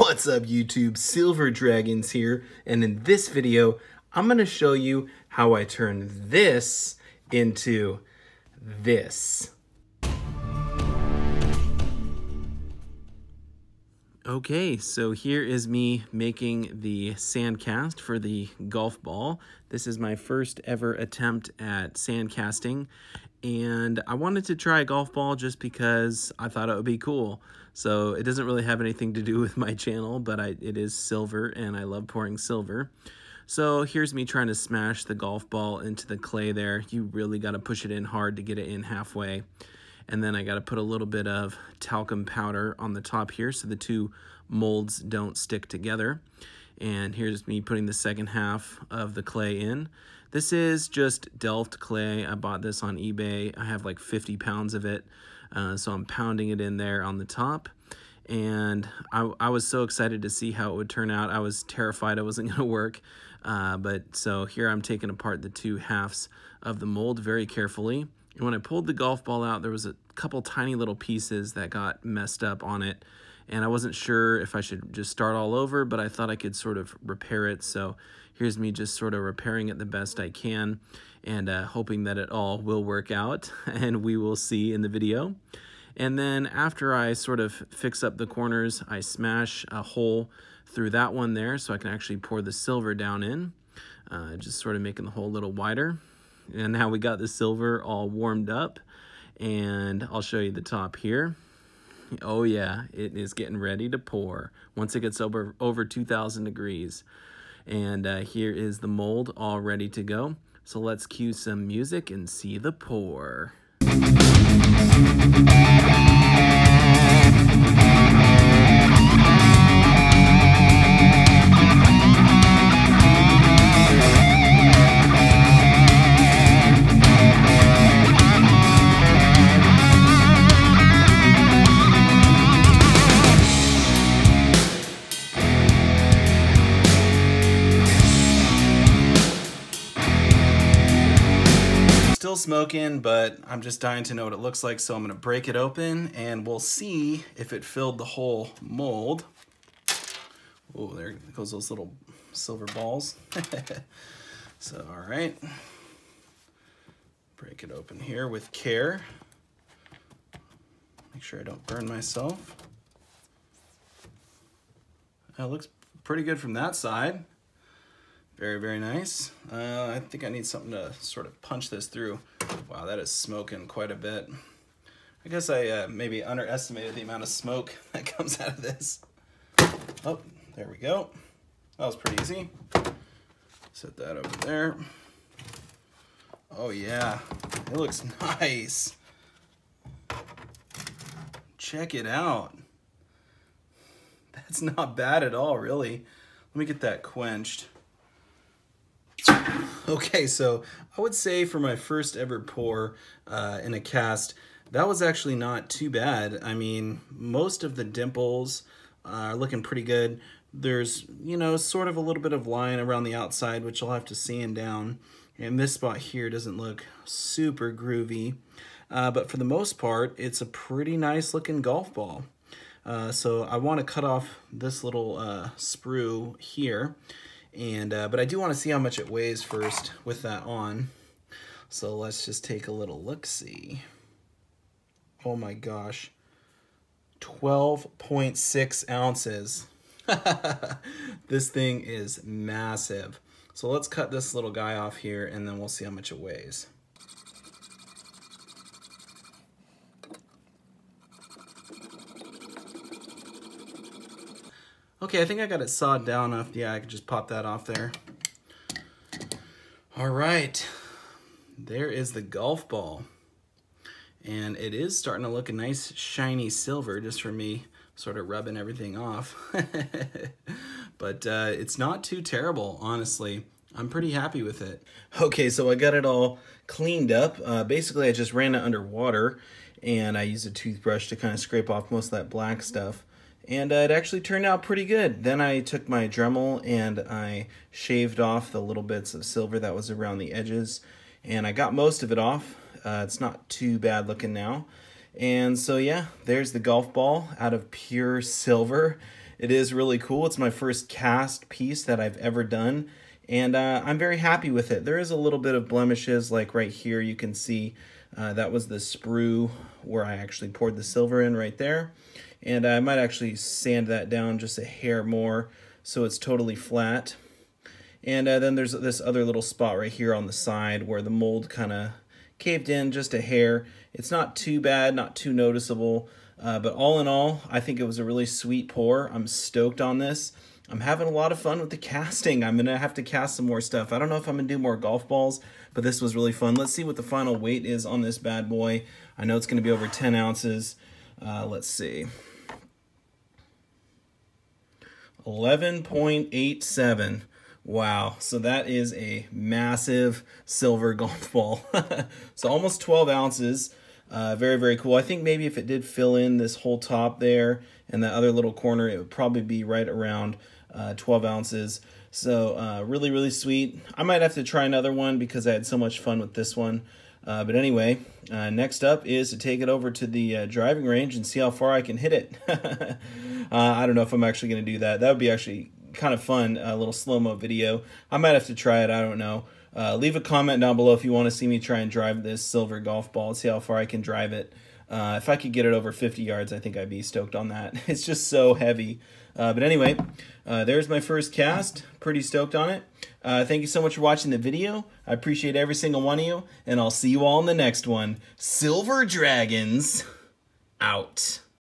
What's up YouTube, Silver Dragons here, and in this video I'm going to show you how I turn this into this. Okay, so here is me making the sandcast for the golf ball. This is my first ever attempt at sandcasting, and I wanted to try a golf ball just because I thought it would be cool. So it doesn't really have anything to do with my channel, but it is silver and I love pouring silver. So here's me trying to smash the golf ball into the clay there. You really got to push it in hard to get it in halfway. And then I got to put a little bit of talcum powder on the top here so the two molds don't stick together. And here's me putting the second half of the clay in. This is just Delft clay. I bought this on eBay. I have like 50 pounds of it. So I'm pounding it in there on the top. And I was so excited to see how it would turn out. I was terrified it wasn't going to work. But so here I'm taking apart the two halves of the mold very carefully. And when I pulled the golf ball out, there was a couple tiny little pieces that got messed up on it. And I wasn't sure if I should just start all over, but I thought I could sort of repair it. So here's me just sort of repairing it the best I can and hoping that it all will work out, and we will see in the video. And then after I sort of fix up the corners, I smash a hole through that one there so I can actually pour the silver down in, just sort of making the hole a little wider. And now we got the silver all warmed up, and I'll show you the top here. Oh yeah, it is getting ready to pour once it gets over 2,000 degrees. And here is the mold all ready to go. So let's cue some music and see the pour. Still smoking, but I'm just dying to know what it looks like, so I'm going to break it open and we'll see if it filled the whole mold. Oh, there goes those little silver balls. So, all right. Break it open here with care. Make sure I don't burn myself. That looks pretty good from that side. Very, very nice. I think I need something to sort of punch this through. Wow, that is smoking quite a bit. I guess I maybe underestimated the amount of smoke that comes out of this. Oh, there we go. That was pretty easy. Set that over there. Oh yeah, it looks nice. Check it out. That's not bad at all, really. Let me get that quenched. Okay, so I would say for my first ever pour in a cast, that was actually not too bad. I mean, most of the dimples are looking pretty good. There's, you know, sort of a little bit of line around the outside, which I'll have to sand down. And this spot here doesn't look super groovy. But for the most part, it's a pretty nice looking golf ball. So I want to cut off this little sprue here. And but I do want to see how much it weighs first with that on. So let's just take a little look-see. Oh my gosh. 12.6 ounces. This thing is massive. So let's cut this little guy off here and then we'll see how much it weighs. Okay, I think I got it sawed down enough. Yeah, I could just pop that off there. All right, there is the golf ball. And it is starting to look a nice shiny silver just for me sort of rubbing everything off. But it's not too terrible, honestly. I'm pretty happy with it. Okay, so I got it all cleaned up. Basically, I just ran it under water and I used a toothbrush to kind of scrape off most of that black stuff. And it actually turned out pretty good. Then I took my Dremel and I shaved off the little bits of silver that was around the edges. And I got most of it off. It's not too bad looking now. And so yeah, there's the golf ball out of pure silver. It is really cool. It's my first cast piece that I've ever done, and I'm very happy with it. There is a little bit of blemishes, like right here you can see that was the sprue where I actually poured the silver in right there. And I might actually sand that down just a hair more so it's totally flat. And then there's this other little spot right here on the side where the mold kind of caved in just a hair. It's not too bad, not too noticeable, but all in all, I think it was a really sweet pour. I'm stoked on this. I'm having a lot of fun with the casting. I'm gonna have to cast some more stuff. I don't know if I'm gonna do more golf balls, but this was really fun. Let's see what the final weight is on this bad boy. I know it's gonna be over 10 ounces. Let's see. 11.87. Wow, so that is a massive silver golf ball. So almost 12 ounces. Very, very cool. I think maybe if it did fill in this whole top there and that other little corner, it would probably be right around 12 ounces. So really, really sweet. I might have to try another one because I had so much fun with this one. But anyway, next up is to take it over to the driving range and see how far I can hit it. I don't know if I'm actually going to do that. That would be actually kind of fun, a little slow-mo video. I might have to try it, I don't know. Leave a comment down below if you want to see me try and drive this silver golf ball, see how far I can drive it. If I could get it over 50 yards, I think I'd be stoked on that. It's just so heavy. But anyway, there's my first cast. Pretty stoked on it. Thank you so much for watching the video. I appreciate every single one of you, and I'll see you all in the next one. Silver Dragons, out.